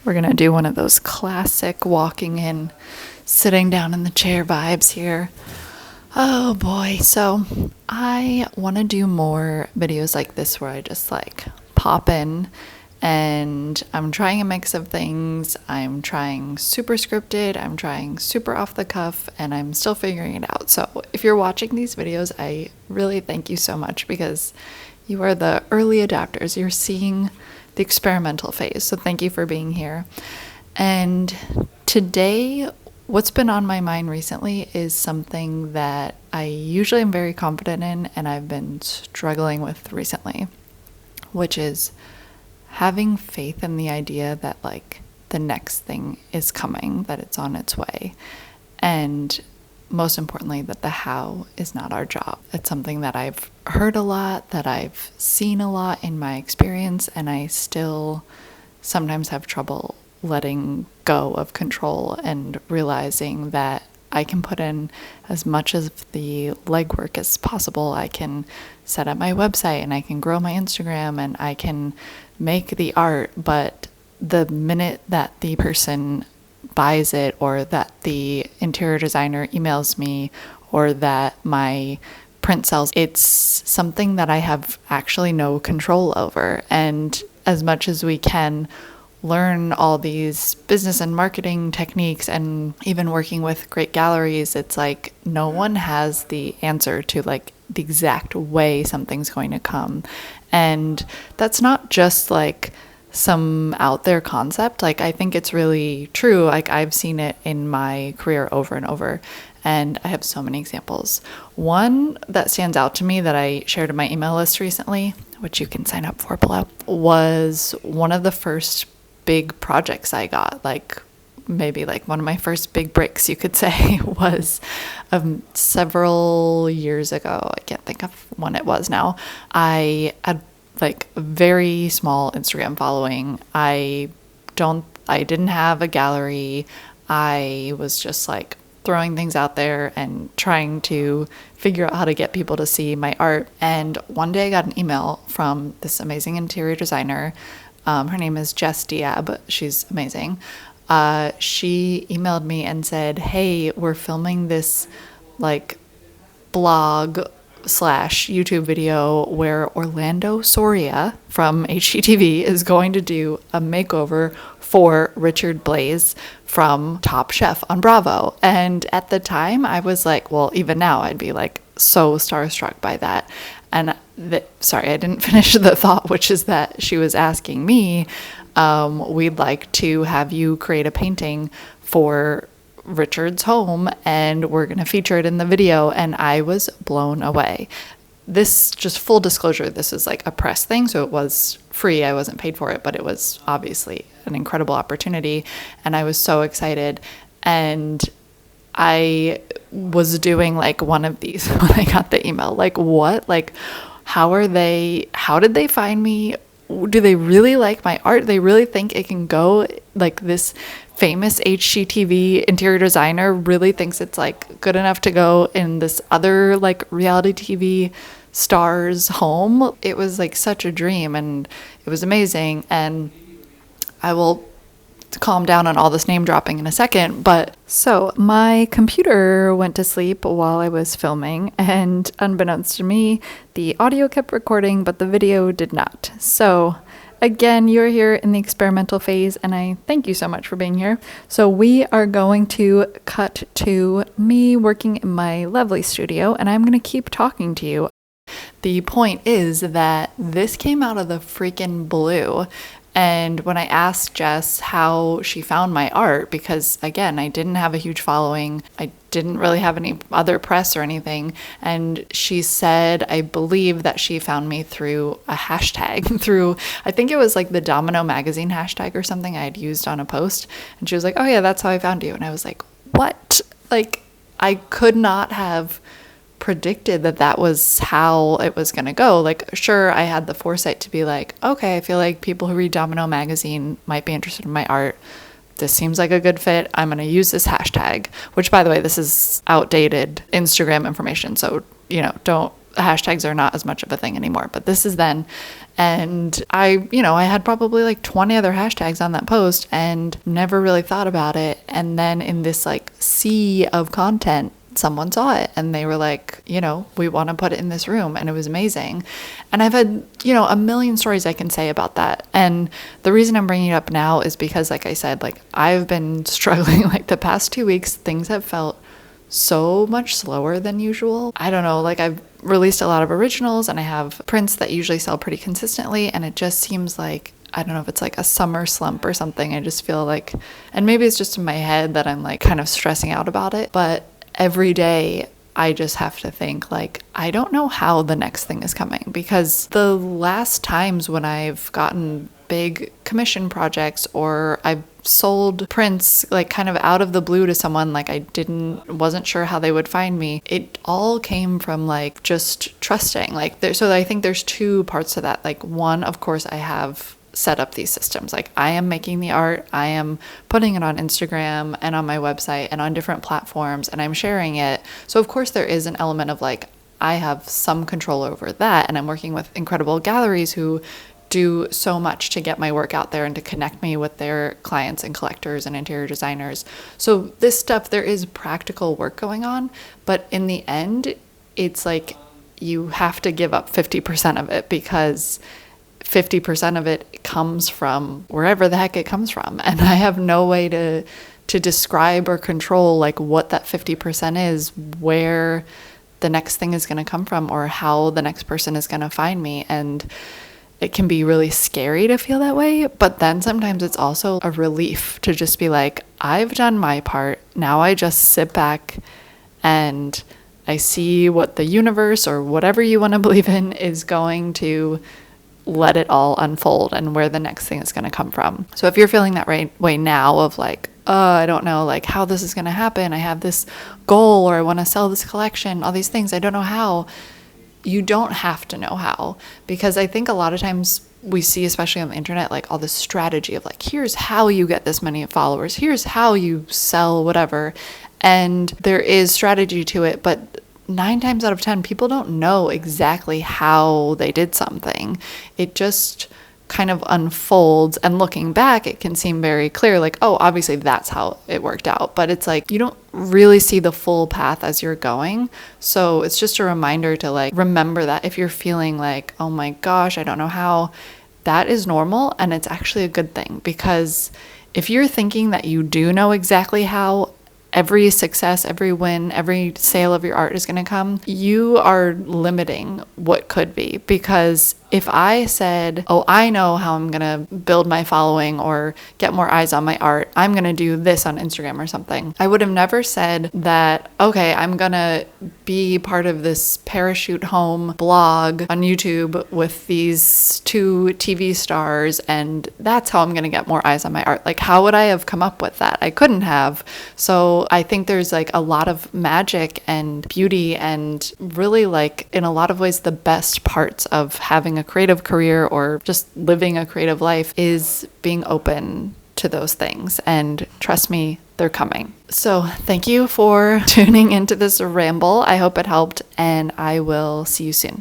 We're going to do one of those classic walking in, sitting down in the chair vibes here. Oh boy. So I want to do more videos like this where I just like pop in and I'm trying a mix of things. I'm trying super scripted, I'm trying super off the cuff, and I'm still figuring it out. So if you're watching these videos, I really thank you so much because you are the early adopters. You're seeing the experimental phase. So thank you for being here. And today, what's been on my mind recently is something that I usually am very confident in and I've been struggling with recently, which is having faith in the idea that like the next thing is coming, that it's on its way. And most importantly, that the how is not our job. It's something that I've heard a lot, that I've seen a lot in my experience, and I still sometimes have trouble letting go of control and realizing that I can put in as much of the legwork as possible. I can set up my website and I can grow my Instagram and I can make the art, but the minute that the person buys it or that the interior designer emails me or that my print sells, it's something that I have actually no control over. And as much as we can learn all these business and marketing techniques and even working with great galleries, it's like no one has the answer to like the exact way something's going to come. And that's not just like some out there concept. Like I think it's really true. Like I've seen it in my career over and over, and I have so many examples. One that stands out to me that I shared in my email list recently, which you can sign up for below, was one of the first big projects I got. Like maybe like one of my first big breaks, you could say, was several years ago. I can't think of when it was now. I had like a very small Instagram following. I didn't have a gallery. I was just like throwing things out there and trying to figure out how to get people to see my art. And one day I got an email from this amazing interior designer. Her name is Jess Diab. She's amazing. She emailed me and said, "Hey, we're filming this like blog / YouTube video where Orlando Soria from HGTV is going to do a makeover for Richard Blais from Top Chef on Bravo." And at the time I was like, well, even now I'd be like so starstruck by that. And sorry, I didn't finish the thought, which is that she was asking me, we'd like to have you create a painting for Richard's home and we're going to feature it in the video. And I was blown away. This, just full disclosure, this is like a press thing, so it was free. I wasn't paid for it, but it was obviously an incredible opportunity. And I was so excited. And I was doing like one of these when I got the email, like what, like how did they find me? Do they really like my art? They really think it can go, like this famous HGTV interior designer really thinks it's like good enough to go in this other like reality TV star's home. It was like such a dream and it was amazing. And I will calm down on all this name dropping in a second, but so my computer went to sleep while I was filming, and unbeknownst to me, the audio kept recording, but the video did not. So again, you're here in the experimental phase, and I thank you so much for being here. So we are going to cut to me working in my lovely studio, and I'm going to keep talking to you. The point is that this came out of the freaking blue. And when I asked Jess how she found my art, because again, I didn't have a huge following, I didn't really have any other press or anything, and she said, I believe that she found me through a hashtag, through, I think it was like the Domino magazine hashtag or something I had used on a post, and she was like, oh yeah, that's how I found you. And I was like, what? Like, I could not have predicted that was how it was going to go. Like, sure, I had the foresight to be like, okay, I feel like people who read Domino magazine might be interested in my art. This seems like a good fit. I'm going to use this hashtag, which by the way, this is outdated Instagram information. So, don't hashtags are not as much of a thing anymore, but this is then. And I had probably like 20 other hashtags on that post and never really thought about it. And then in this like sea of content, someone saw it and they were like, we want to put it in this room. And it was amazing. And I've had, a million stories I can say about that. And the reason I'm bringing it up now is because, like I said, like I've been struggling like the past 2 weeks. Things have felt so much slower than usual. I don't know, like I've released a lot of originals and I have prints that usually sell pretty consistently. And it just seems like, I don't know if it's like a summer slump or something. I just feel like, and maybe it's just in my head that I'm like kind of stressing out about it. But every day I just have to think like, I don't know how the next thing is coming, because the last times when I've gotten big commission projects or I've sold prints like kind of out of the blue to someone, like I wasn't sure how they would find me, it all came from like just trusting. So I think there's two parts to that. Like one, of course, I have set up these systems. Like I am making the art, I am putting it on Instagram and on my website and on different platforms, and I'm sharing it. So of course there is an element of like, I have some control over that, and I'm working with incredible galleries who do so much to get my work out there and to connect me with their clients and collectors and interior designers. So this stuff, there is practical work going on, but in the end, it's like you have to give up 50% of it, because 50% of it comes from wherever the heck it comes from. And I have no way to describe or control like what that 50% is, where the next thing is going to come from, or how the next person is going to find me. And it can be really scary to feel that way, but then sometimes it's also a relief to just be like, I've done my part. Now I just sit back and I see what the universe, or whatever you want to believe in, is going to let it all unfold and where the next thing is going to come from. So if you're feeling that way now of like, I don't know like how this is going to happen. I have this goal, or I want to sell this collection, all these things, I don't know how. You don't have to know how, because I think a lot of times we see, especially on the internet, like all this strategy of like, here's how you get this many followers, here's how you sell whatever. And there is strategy to it, but 9 times out of 10, people don't know exactly how they did something. It just kind of unfolds, and looking back, it can seem very clear, like, oh, obviously that's how it worked out. But it's like, you don't really see the full path as you're going. So it's just a reminder to like, remember that if you're feeling like, oh my gosh, I don't know how, that is normal. And it's actually a good thing, because if you're thinking that you do know exactly how every success, every win, every sale of your art is going to come, you are limiting what could be. Because if I said, oh, I know how I'm going to build my following or get more eyes on my art, I'm going to do this on Instagram or something, I would have never said that, okay, I'm going to be part of this parachute home blog on YouTube with these 2 TV stars, and that's how I'm going to get more eyes on my art. Like, how would I have come up with that? I couldn't have. So I think there's like a lot of magic and beauty, and really like in a lot of ways the best parts of having a creative career or just living a creative life is being open to those things. And trust me, they're coming. So thank you for tuning into this ramble. I hope it helped, and I will see you soon.